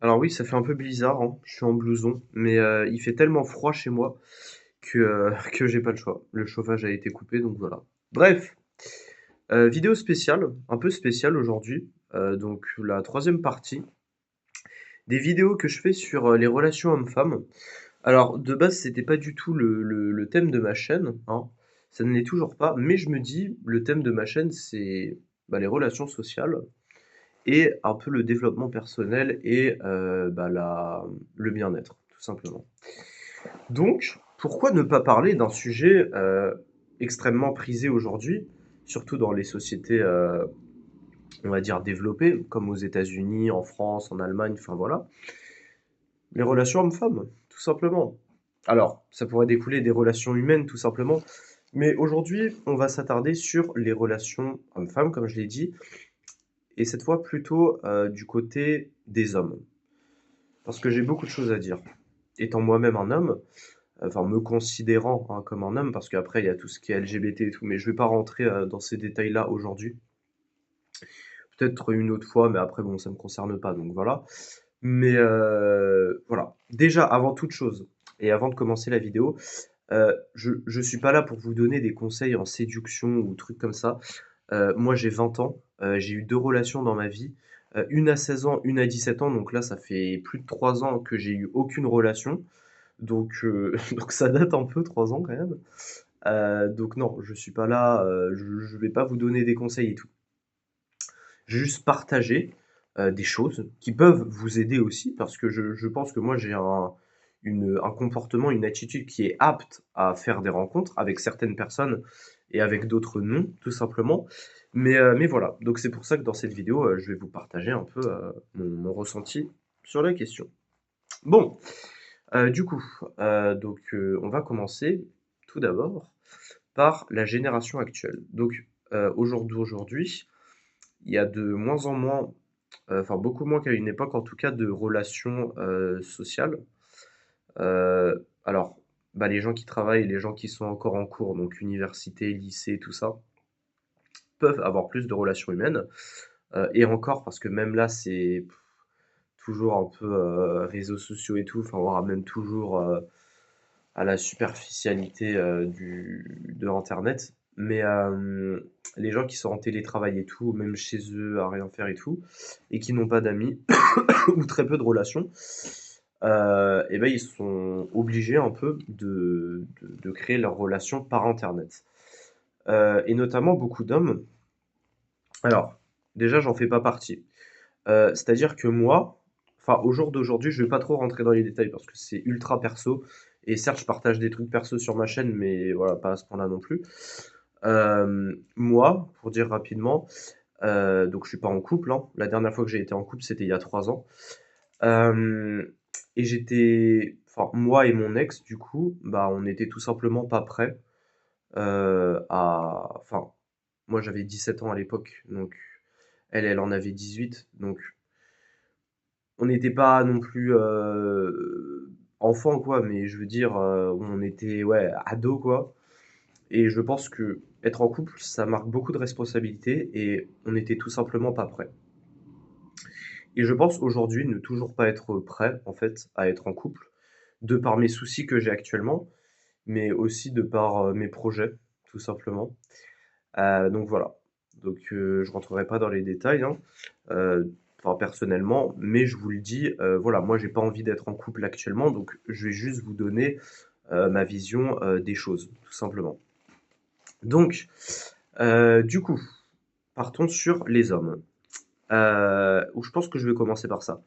Alors oui, ça fait un peu bizarre, hein, je suis en blouson, mais il fait tellement froid chez moi que, que j'ai pas le choix. Le chauffage a été coupé, donc voilà. Bref, vidéo spéciale, un peu spéciale aujourd'hui, donc la troisième partie des vidéos que je fais sur, les relations hommes-femmes. Alors de base, c'était pas du tout le thème de ma chaîne, hein, ça ne l'est toujours pas, mais je me dis: «Le thème de ma chaîne, c'est, bah, les relations sociales et un peu le développement personnel et bah, le bien-être, tout simplement». Donc, pourquoi ne pas parler d'un sujet extrêmement prisé aujourd'hui, surtout dans les sociétés, on va dire, développées, comme aux États-Unis, en France, en Allemagne, enfin voilà, les relations hommes-femmes, tout simplement. Alors, ça pourrait découler des relations humaines, tout simplement, mais aujourd'hui, on va s'attarder sur les relations hommes-femmes, comme je l'ai dit, et cette fois plutôt du côté des hommes. Parce que j'ai beaucoup de choses à dire. Étant moi-même un homme, enfin me considérant hein, comme un homme, parce qu'après il y a tout ce qui est LGBT et tout, mais je vais pas rentrer dans ces détails-là aujourd'hui. Peut-être une autre fois, mais après bon, ça me concerne pas, donc voilà. Mais voilà. Déjà, avant toute chose, et avant de commencer la vidéo, je suis pas là pour vous donner des conseils en séduction ou trucs comme ça. Moi j'ai 20 ans, j'ai eu 2 relations dans ma vie, une à 16 ans, une à 17 ans, donc là ça fait plus de 3 ans que j'ai eu aucune relation. Donc, donc ça date un peu, 3 ans quand même. Donc non, je suis pas là, je vais pas vous donner des conseils et tout. Je vais juste partager des choses qui peuvent vous aider aussi, parce que je pense que moi j'ai un comportement, une attitude qui est apte à faire des rencontres avec certaines personnes et avec d'autres non, tout simplement. Mais voilà, donc c'est pour ça que dans cette vidéo, je vais vous partager un peu mon ressenti sur la question. Bon, du coup, on va commencer tout d'abord par la génération actuelle. Donc, aujourd'hui, il y a de moins en moins, enfin beaucoup moins qu'à une époque en tout cas, de relations sociales. Alors, bah, les gens qui travaillent, les gens qui sont encore en cours, donc université, lycée, tout ça, peuvent avoir plus de relations humaines. Et encore, parce que même là, c'est toujours un peu réseaux sociaux et tout, enfin, on ramène toujours à la superficialité de Internet. Mais les gens qui sont en télétravail et tout, même chez eux à rien faire et tout, et qui n'ont pas d'amis ou très peu de relations, et ben ils sont obligés un peu de créer leurs relations par Internet. Et notamment beaucoup d'hommes. Alors, déjà, j'en fais pas partie. C'est-à-dire que moi, enfin, au jour d'aujourd'hui, je vais pas trop rentrer dans les détails parce que c'est ultra perso. Et certes, je partage des trucs perso sur ma chaîne, mais voilà, pas à ce point-là non plus. Moi, pour dire rapidement, donc je suis pas en couple, hein. La dernière fois que j'ai été en couple, c'était il y a 3 ans. Et enfin, moi et mon ex, du coup, bah, on était tout simplement pas prêts enfin, moi j'avais 17 ans à l'époque, donc elle en avait 18, donc on n'était pas non plus enfant quoi, mais je veux dire, on était ouais, ados quoi. Et je pense que être en couple, ça marque beaucoup de responsabilités et on n'était tout simplement pas prêts. Et je pense aujourd'hui ne toujours pas être prêt en fait à être en couple, de par mes soucis que j'ai actuellement, mais aussi de par mes projets, tout simplement. Donc voilà. Donc je rentrerai pas dans les détails, hein, enfin personnellement, mais je vous le dis, voilà, moi j'ai pas envie d'être en couple actuellement, donc je vais juste vous donner ma vision des choses, tout simplement. Donc, du coup, partons sur les hommes. Où je pense que je vais commencer par ça.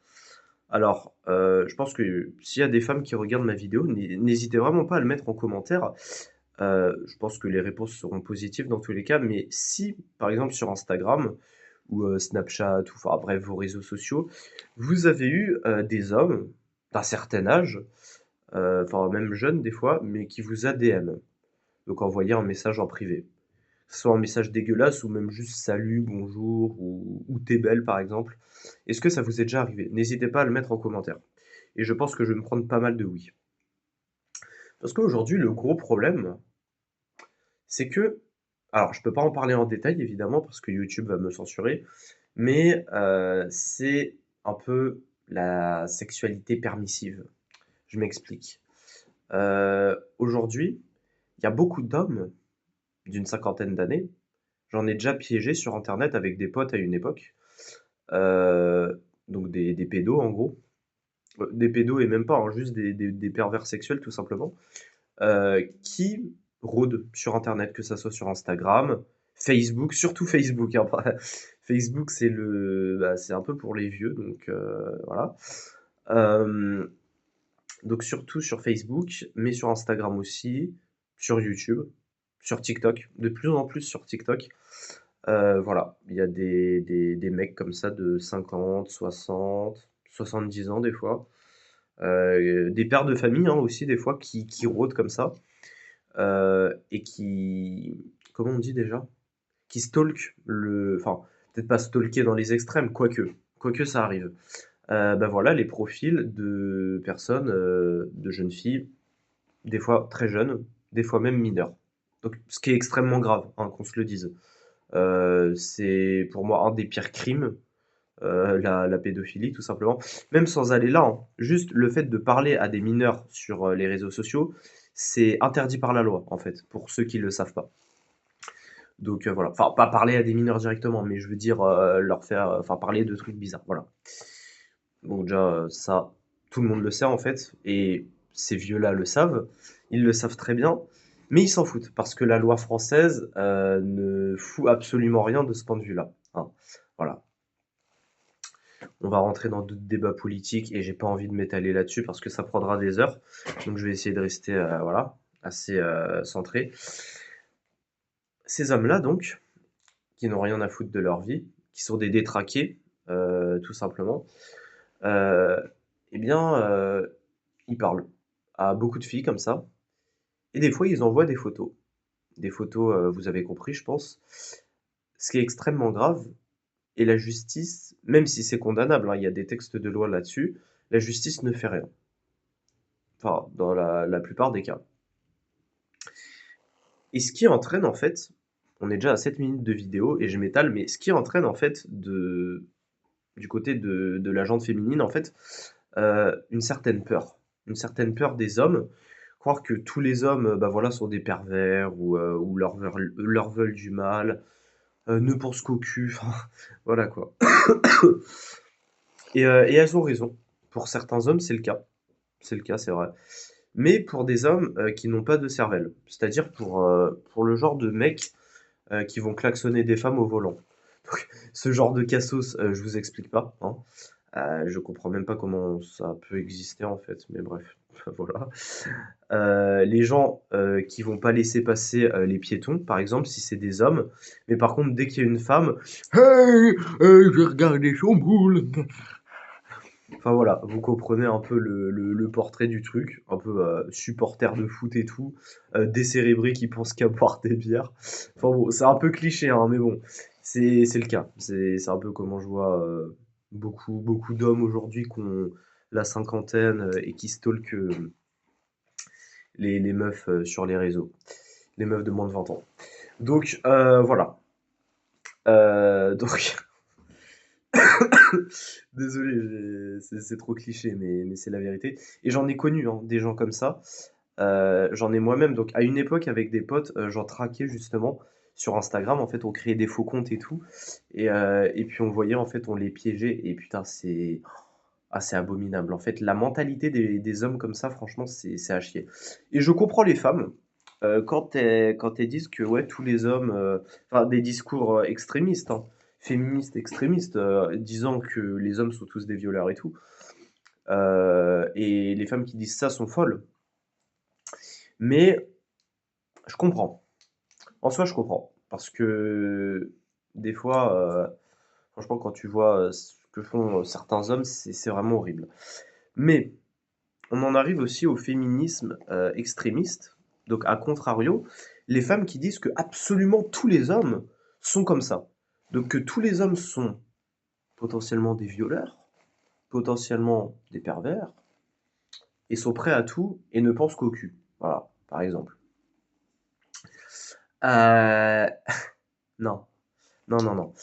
Alors, je pense que s'il y a des femmes qui regardent ma vidéo, n'hésitez vraiment pas à le mettre en commentaire. Je pense que les réponses seront positives dans tous les cas, mais si, par exemple, sur Instagram ou Snapchat, ou enfin bref, vos réseaux sociaux, vous avez eu des hommes d'un certain âge, enfin même jeunes des fois, mais qui vous a DM, donc envoyer un message en privé. Que ce soit un message dégueulasse ou même juste salut, bonjour ou t'es belle par exemple. Est-ce que ça vous est déjà arrivé? N'hésitez pas à le mettre en commentaire. Et je pense que je vais me prendre pas mal de oui. Parce qu'aujourd'hui, le gros problème, c'est que, alors je peux pas en parler en détail évidemment parce que YouTube va me censurer, mais c'est un peu la sexualité permissive. Je m'explique. Aujourd'hui, il y a beaucoup d'hommes d'une cinquantaine d'années, j'en ai déjà piégé sur internet avec des potes à une époque, donc des pédos en gros. Des pédos et même pas, hein, juste des pervers sexuels tout simplement, qui rôdent sur internet, que ça soit sur Instagram, Facebook, surtout Facebook, hein, Facebook c'est un peu pour les vieux, donc voilà. Euh, donc surtout sur Facebook, mais sur Instagram aussi, sur YouTube, sur TikTok, de plus en plus sur TikTok. Voilà, il y a des mecs comme ça de 50, 60, 70 ans des fois. Des pères de famille hein, aussi des fois qui rôdent comme ça. Et qui... Comment on dit déjà? Qui stalk le... Enfin, peut-être pas stalker dans les extrêmes, quoique ça arrive. Bah voilà, les profils de personnes, de jeunes filles, des fois très jeunes, des fois même mineures. Donc, ce qui est extrêmement grave, hein, qu'on se le dise. C'est pour moi un des pires crimes, la pédophilie, tout simplement. Même sans aller là, hein, juste le fait de parler à des mineurs sur les réseaux sociaux, c'est interdit par la loi, en fait, pour ceux qui ne le savent pas. Donc voilà, enfin pas parler à des mineurs directement, mais je veux dire leur faire, enfin parler de trucs bizarres, voilà. Donc déjà ça, tout le monde le sait en fait, et ces vieux-là le savent, ils le savent très bien, mais ils s'en foutent parce que la loi française ne fout absolument rien de ce point de vue-là, hein. Voilà. On va rentrer dans d'autres débats politiques et j'ai pas envie de m'étaler là-dessus parce que ça prendra des heures, donc je vais essayer de rester voilà assez centré. Ces hommes-là donc, qui n'ont rien à foutre de leur vie, qui sont des détraqués, tout simplement, euh, eh bien, ils parlent à beaucoup de filles comme ça, et des fois, ils envoient des photos. Des photos, vous avez compris, je pense. Ce qui est extrêmement grave, et la justice, même si c'est condamnable, hein, il y a des textes de loi là-dessus, la justice ne fait rien. Enfin, dans la plupart des cas. Et ce qui entraîne, en fait, on est déjà à 7 minutes de vidéo, et je m'étale, mais ce qui entraîne, en fait, du côté de la gente féminine, en fait, une certaine peur. Une certaine peur des hommes. Croire que tous les hommes, bah voilà, sont des pervers ou leur veulent du mal, ne pensent qu'au cul, enfin, voilà quoi. Et elles ont raison. Pour certains hommes, c'est le cas. C'est le cas, c'est vrai. Mais pour des hommes qui n'ont pas de cervelle. C'est-à-dire pour le genre de mecs qui vont klaxonner des femmes au volant. Donc, ce genre de cassos, je vous explique pas, hein. Je comprends même pas comment ça peut exister en fait, mais bref, voilà. Les gens qui vont pas laisser passer les piétons, par exemple, si c'est des hommes, mais par contre, dès qu'il y a une femme, hey, j'ai regardé son boule. Enfin voilà, vous comprenez un peu le portrait du truc, un peu supporter de foot et tout, décérébré qui pense qu'à boire des bières. Enfin bon, c'est un peu cliché, hein, mais bon, c'est le cas. C'est un peu comment je vois beaucoup d'hommes aujourd'hui qui ont la cinquantaine et qui stalkent les meufs sur les réseaux, les meufs de moins de 20 ans. Donc voilà. Donc désolé, c'est trop cliché, mais c'est la vérité. Et j'en ai connu hein, des gens comme ça. J'en ai moi-même. Donc à une époque avec des potes, j'en traquais justement sur Instagram. En fait, on créait des faux comptes et tout. Et puis on voyait en fait, on les piégeait. Et putain, c'est abominable. En fait, la mentalité des hommes comme ça, franchement, c'est à chier. Et je comprends les femmes quand elles disent que ouais, tous les hommes, enfin des discours extrémistes, hein, féministes extrémistes, disant que les hommes sont tous des violeurs et tout. Et les femmes qui disent ça sont folles. Mais je comprends. En soi, je comprends. Parce que des fois, franchement, quand tu vois ce que font certains hommes, c'est vraiment horrible. Mais on en arrive aussi au féminisme extrémiste. Donc, à contrario, les femmes qui disent que absolument tous les hommes sont comme ça. Donc, que tous les hommes sont potentiellement des violeurs, potentiellement des pervers, et sont prêts à tout et ne pensent qu'au cul. Voilà, par exemple. Euh... Non, non, non, non.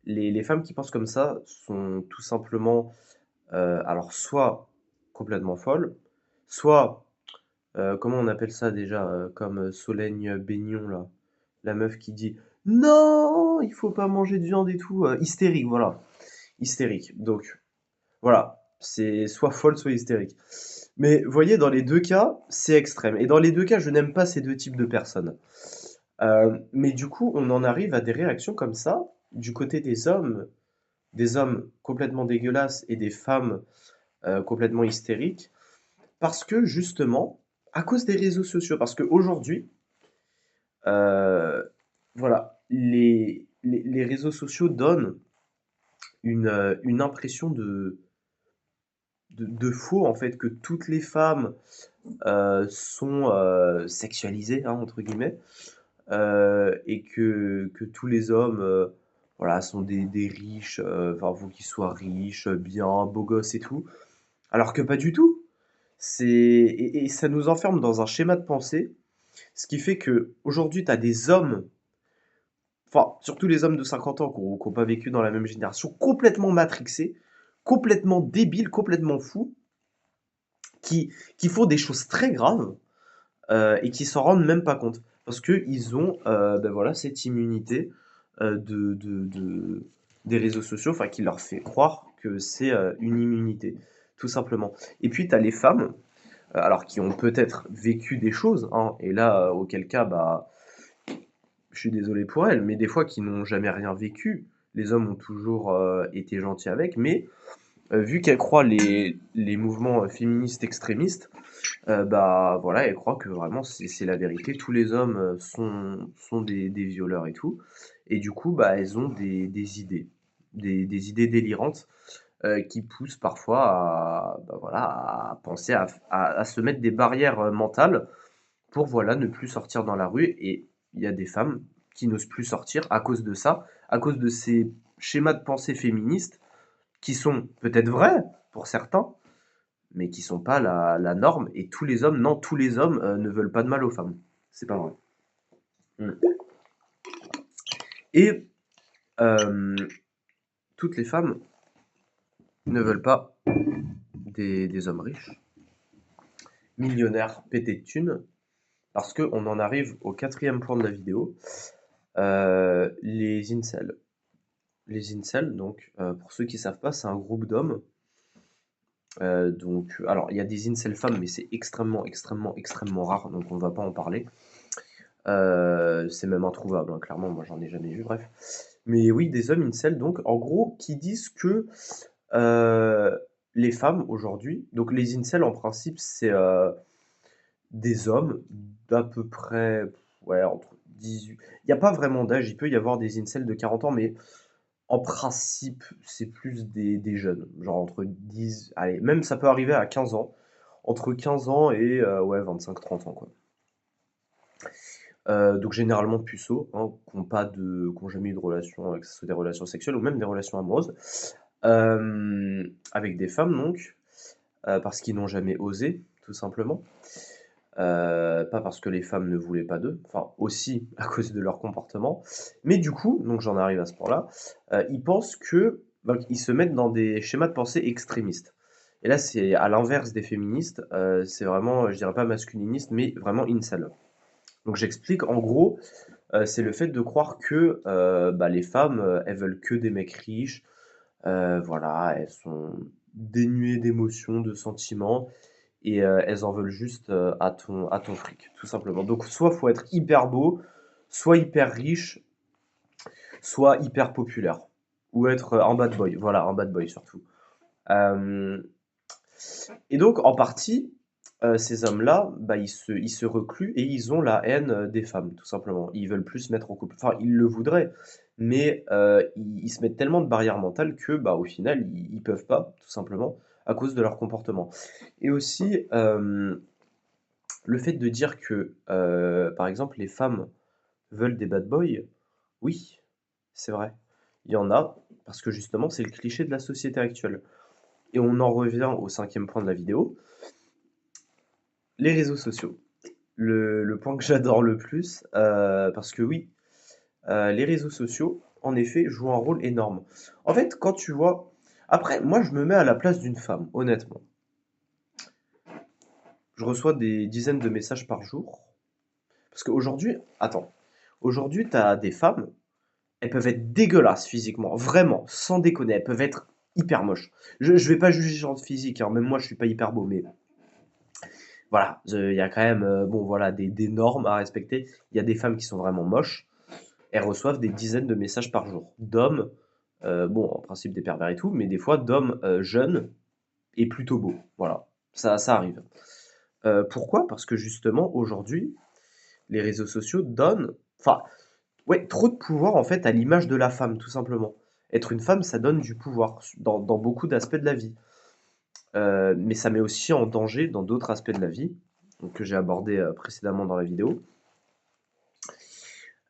Les femmes qui pensent comme ça sont tout simplement, alors soit complètement folles, soit, comment on appelle ça déjà? Comme, Solène Bégnon là, la meuf qui dit: «Non, il faut pas manger de viande et tout», hystérique, voilà, hystérique. Donc voilà, c'est soit folle, soit hystérique. Mais vous voyez, dans les 2 cas, c'est extrême et dans les 2 cas, je n'aime pas ces 2 types de personnes. Mais du coup, on en arrive à des réactions comme ça, du côté des hommes complètement dégueulasses et des femmes, complètement hystériques, parce que justement, à cause des réseaux sociaux. Parce qu'aujourd'hui, voilà, les réseaux sociaux donnent une impression de faux, en fait, que toutes les femmes, sont, «sexualisées», hein, entre guillemets, et que tous les hommes, voilà, sont des riches, enfin, faut qu'ils soient riches, bien, beaux gosses et tout. Alors que pas du tout. Et ça nous enferme dans un schéma de pensée, ce qui fait qu'aujourd'hui, tu as des hommes, enfin, surtout les hommes de 50 ans qui ont pas vécu dans la même génération, complètement matrixés, complètement débiles, complètement fous, qui font des choses très graves, et qui s'en rendent même pas compte. Parce qu'ils ont, ben voilà, cette immunité, des réseaux sociaux, enfin qui leur fait croire que c'est, une immunité, tout simplement. Et puis tu as les femmes, alors qui ont peut-être vécu des choses, hein, et là, auquel cas, bah, je suis désolé pour elles, mais des fois qui n'ont jamais rien vécu. Les hommes ont toujours, été gentils avec, mais vu qu'elles croient les mouvements, féministes extrémistes, bah, voilà, elles croient que vraiment c'est la vérité. Tous les hommes, sont des violeurs et tout, et du coup, bah, elles ont des idées, des idées délirantes, qui poussent parfois à, bah, voilà, à penser à se mettre des barrières, mentales pour, voilà, ne plus sortir dans la rue. Et il y a des femmes qui n'osent plus sortir à cause de ça, à cause de ces schémas de pensée féministes qui sont peut-être vrais pour certains, mais qui sont pas la norme. Et tous les hommes, non, tous les hommes, ne veulent pas de mal aux femmes. C'est pas vrai. Mmh. Et toutes les femmes ne veulent pas des hommes riches, millionnaires, pétés de thunes, parce qu'on en arrive au quatrième point de la vidéo, les incels. Les incels, donc, pour ceux qui savent pas, c'est un groupe d'hommes. Donc, alors, il y a des incels femmes, mais c'est extrêmement, extrêmement, extrêmement rare, donc on va pas en parler. C'est même introuvable, hein, clairement, moi j'en ai jamais vu, bref. Mais oui, des hommes incels, donc, en gros, qui disent que les femmes aujourd'hui, donc les incels en principe, c'est des hommes d'à peu près, ouais, entre 18. Il n'y a pas vraiment d'âge, il peut y avoir des incels de 40 ans, mais en principe, c'est plus des jeunes, genre entre 10, allez, même ça peut arriver à 15 ans, entre 15 ans et ouais, 25-30 ans, quoi. Donc généralement puceaux, hein, qui ont jamais eu de relation, que ce soit des relations sexuelles ou même des relations amoureuses, avec des femmes donc, parce qu'ils n'ont jamais osé, tout simplement. Pas parce que les femmes ne voulaient pas d'eux, enfin aussi à cause de leur comportement. Mais du coup, donc j'en arrive à ce point-là, ils pensent que, donc ils se mettent dans des schémas de pensée extrémistes. Et là, c'est à l'inverse des féministes, c'est vraiment, je dirais pas masculiniste, mais vraiment incel. Donc j'explique, en gros, c'est le fait de croire que bah, les femmes, elles veulent que des mecs riches, voilà, elles sont dénuées d'émotions, de sentiments, et elles en veulent juste, à ton fric, tout simplement. Donc soit faut être hyper beau, soit hyper riche, soit hyper populaire, ou être, un bad boy, voilà, un bad boy surtout. Hem Et donc en partie, ces hommes-là, bah, ils se recluent et ils ont la haine, des femmes, tout simplement. Ils veulent plus se mettre en couple. Enfin, ils le voudraient, mais ils se mettent tellement de barrières mentales que, bah, au final, ils peuvent pas, tout simplement, à cause de leur comportement. Et aussi, le fait de dire que, par exemple, les femmes veulent des bad boys, oui, c'est vrai. Il y en a, parce que justement, c'est le cliché de la société actuelle. Et on en revient au cinquième point de la vidéo, les réseaux sociaux. Le point que j'adore le plus, parce que oui, les réseaux sociaux, en effet, joue un rôle énorme. En fait, quand tu vois après, moi, je me mets à la place d'une femme, honnêtement. Je reçois des dizaines de messages par jour. Parce qu'aujourd'hui, attends, aujourd'hui, tu as des femmes, elles peuvent être dégueulasses physiquement, vraiment, sans déconner, elles peuvent être hyper moches. Je vais pas juger genre de physique, hein, même moi, je suis pas hyper beau, mais voilà, il y a quand même, bon, voilà, des normes à respecter. Il y a des femmes qui sont vraiment moches, elles reçoivent des dizaines de messages par jour d'hommes, bon, en principe des pervers et tout, mais des fois d'hommes jeunes et plutôt beaux. Voilà, ça arrive. Pourquoi? Parce que justement, aujourd'hui, les réseaux sociaux donnent, enfin, ouais, trop de pouvoir en fait à l'image de la femme, tout simplement. Être une femme, ça donne du pouvoir dans beaucoup d'aspects de la vie. Mais ça met aussi en danger dans d'autres aspects de la vie, donc, que j'ai abordé précédemment dans la vidéo.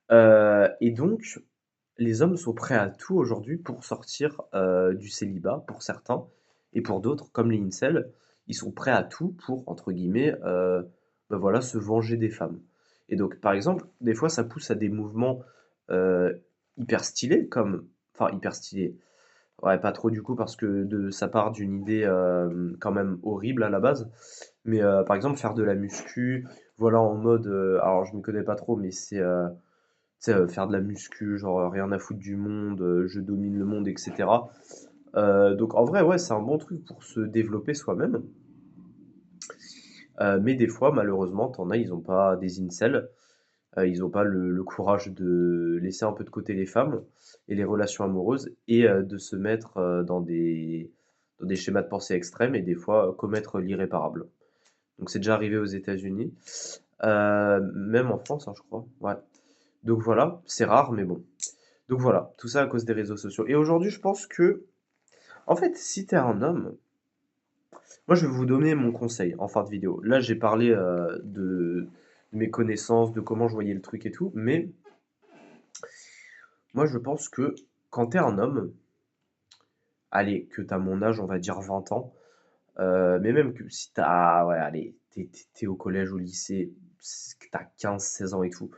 Et donc, les hommes sont prêts à tout aujourd'hui pour sortir du célibat, pour certains, et pour d'autres, comme les incels, ils sont prêts à tout pour, entre guillemets, bah voilà, se venger des femmes. Et donc, par exemple, des fois, ça pousse à des mouvements euh, hyper stylés, comme, enfin, hyper stylés, ouais, pas trop du coup, parce que ça part d'une idée quand même horrible à la base, mais par exemple, faire de la muscu, voilà, en mode, alors je m'y connais pas trop, mais c'est tu sais, faire de la muscu, genre rien à foutre du monde, je domine le monde, etc. Donc en vrai, ouais, c'est un bon truc pour se développer soi-même. Mais des fois, malheureusement, t'en as, ils ont pas des incels, ils ont pas le courage de laisser un peu de côté les femmes et les relations amoureuses et de se mettre dans des schémas de pensée extrêmes et des fois commettre l'irréparable. Donc c'est déjà arrivé aux États-Unis, même en France, hein, je crois. Ouais. Donc voilà, c'est rare, mais bon. Donc voilà, tout ça à cause des réseaux sociaux. Et aujourd'hui, je pense que, en fait, si t'es un homme, moi je vais vous donner mon conseil en fin de vidéo. Là, j'ai parlé de mes connaissances, de comment je voyais le truc et tout, mais moi je pense que quand t'es un homme, allez, que t'as mon âge, on va dire 20 ans, mais même que si t'as, ouais, allez, t'es au collège, au lycée, que t'as 15, 16 ans et tout,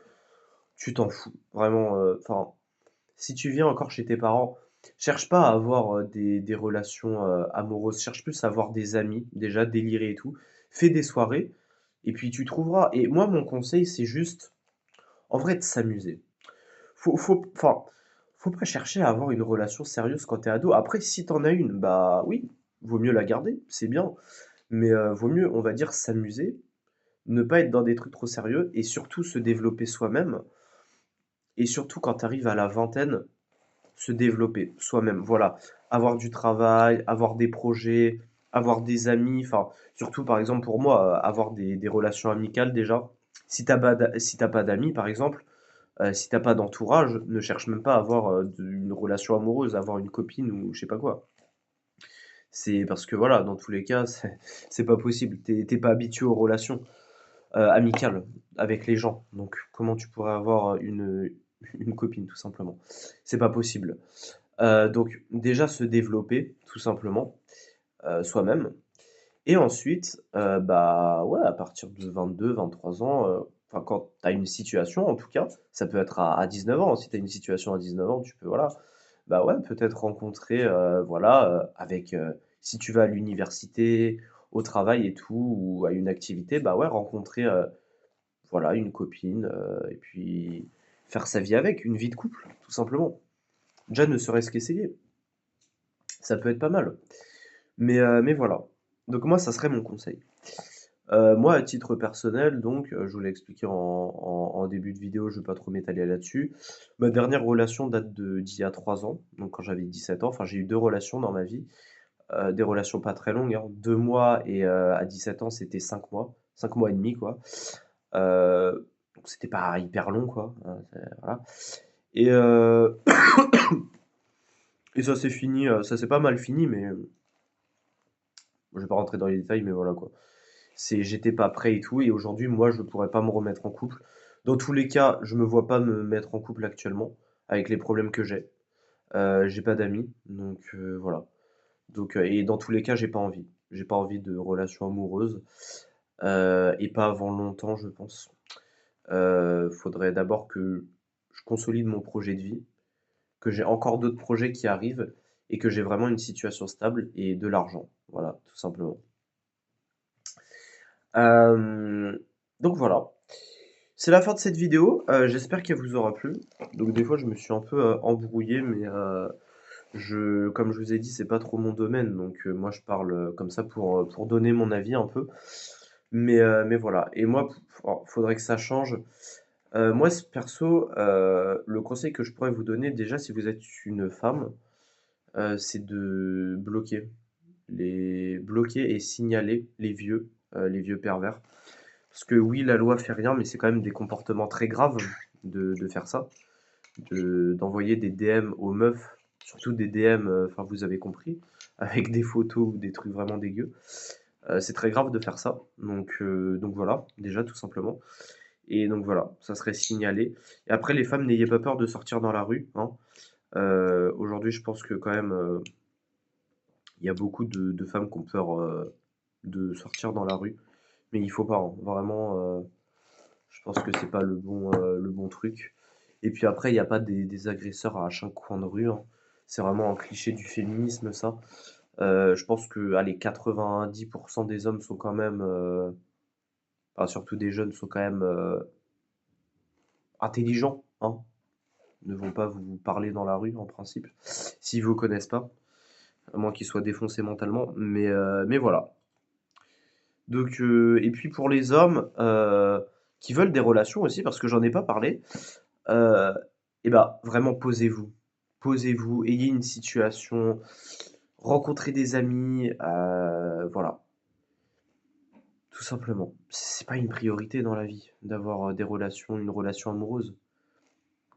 tu t'en fous. Vraiment, enfin, si tu viens encore chez tes parents, cherche pas à avoir des relations amoureuses, cherche plus à avoir des amis, déjà délirés et tout. Fais des soirées, et puis tu trouveras. Et moi, mon conseil, c'est juste, en vrai, de s'amuser. Enfin, faut pas chercher à avoir une relation sérieuse quand t'es ado. Après, si t'en as une, bah oui, vaut mieux la garder, c'est bien. Mais vaut mieux, on va dire, s'amuser, ne pas être dans des trucs trop sérieux, et surtout se développer soi-même. Et surtout quand t'arrives à la vingtaine, se développer soi-même, voilà. Avoir du travail, avoir des projets, avoir des amis, enfin, surtout par exemple pour moi, avoir des relations amicales déjà. Si t'as pas d'amis, par exemple, si t'as pas d'entourage, ne cherche même pas à avoir une relation amoureuse, avoir une copine ou je sais pas quoi. C'est parce que voilà, dans tous les cas, c'est pas possible. T'es pas habitué aux relations amicales avec les gens. Donc comment tu pourrais avoir une copine, tout simplement? C'est pas possible. Donc déjà se développer tout simplement, soi-même et ensuite, bah, ouais, à partir de 22, 23 ans, enfin quand tu as une situation en tout cas, ça peut être à 19 ans. Si tu as une situation à 19 ans, tu peux voilà, bah, ouais, peut-être rencontrer, voilà, avec, si tu vas à l'université, au travail et tout ou à une activité, bah, ouais, rencontrer, voilà, une copine, et puis faire sa vie avec, une vie de couple, tout simplement. Déjà ne serait-ce qu'essayer, ça peut être pas mal. Mais voilà. Donc moi, ça serait mon conseil. Moi, à titre personnel, donc, je vous l'ai expliqué en début de vidéo, je ne vais pas trop m'étaler là-dessus. Ma dernière relation date d'il y a 3 ans, donc quand j'avais 17 ans. Enfin, j'ai eu deux relations dans ma vie, des relations pas très longues, hein, 2 mois et à 17 ans, c'était 5 mois, 5 mois et demi, quoi. Donc c'était pas hyper long, quoi. Hein, voilà. Et, et ça s'est fini, ça s'est pas mal fini, mais je vais pas rentrer dans les détails, mais voilà quoi. J'étais pas prêt et tout, et aujourd'hui, moi, je pourrais pas me remettre en couple. Dans tous les cas, je me vois pas me mettre en couple actuellement, avec les problèmes que j'ai. J'ai pas d'amis, donc voilà. Donc, et dans tous les cas, j'ai pas envie. J'ai pas envie de relation amoureuse, et pas avant longtemps, je pense. Faudrait d'abord que je consolide mon projet de vie, que j'ai encore d'autres projets qui arrivent et que j'ai vraiment une situation stable et de l'argent. Voilà, tout simplement. Donc voilà. C'est la fin de cette vidéo, j'espère qu'elle vous aura plu. Donc des fois je me suis un peu, embrouillé mais comme je vous ai dit, c'est pas trop mon domaine donc moi je parle, comme ça pour donner mon avis un peu. Mais voilà et moi, faudrait que ça change. Moi perso, le conseil que je pourrais vous donner déjà si vous êtes une femme, c'est de bloquer et signaler les vieux pervers. Parce que oui, la loi fait rien, mais c'est quand même des comportements très graves de faire ça, d'envoyer des DM aux meufs, surtout des DM, enfin vous avez compris, avec des photos ou des trucs vraiment dégueux. C'est très grave de faire ça, donc voilà, déjà tout simplement. Et donc voilà, ça serait signalé. Et après, les femmes, n'ayez pas peur de sortir dans la rue, hein. Aujourd'hui, je pense que quand même, il y a beaucoup de femmes qui ont peur de sortir dans la rue, mais il faut pas, hein, vraiment. Je pense que c'est pas le bon truc. Et puis après, il n'y a pas des agresseurs à chaque coin de rue, hein. C'est vraiment un cliché du féminisme, ça. Je pense que allez, 90% des hommes sont quand même, enfin, surtout des jeunes, sont quand même intelligents, hein. Ne vont pas vous parler dans la rue, en principe, s'ils vous connaissent pas, à moins qu'ils soient défoncés mentalement. Mais voilà. Donc, et puis pour les hommes qui veulent des relations aussi, parce que j'en ai pas parlé, Heu et bah, vraiment posez-vous. Posez-vous, ayez une situation, rencontrez des amis, voilà, tout simplement. C'est pas une priorité dans la vie d'avoir, des relations, une relation amoureuse.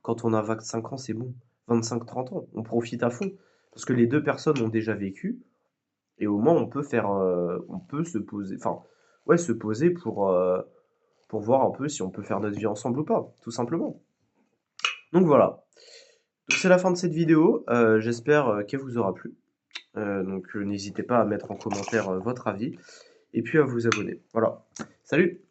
Quand on a 25 ans, c'est bon. 25-30 ans, on profite à fond. Parce que les 2 personnes ont déjà vécu et au moins on peut se poser enfin, ouais, se poser pour voir un peu si on peut faire notre vie ensemble ou pas, tout simplement. Donc voilà. Donc c'est la fin de cette vidéo, j'espère, qu'elle vous aura plu. Donc n'hésitez pas à mettre en commentaire, votre avis et puis à vous abonner. Voilà. Salut!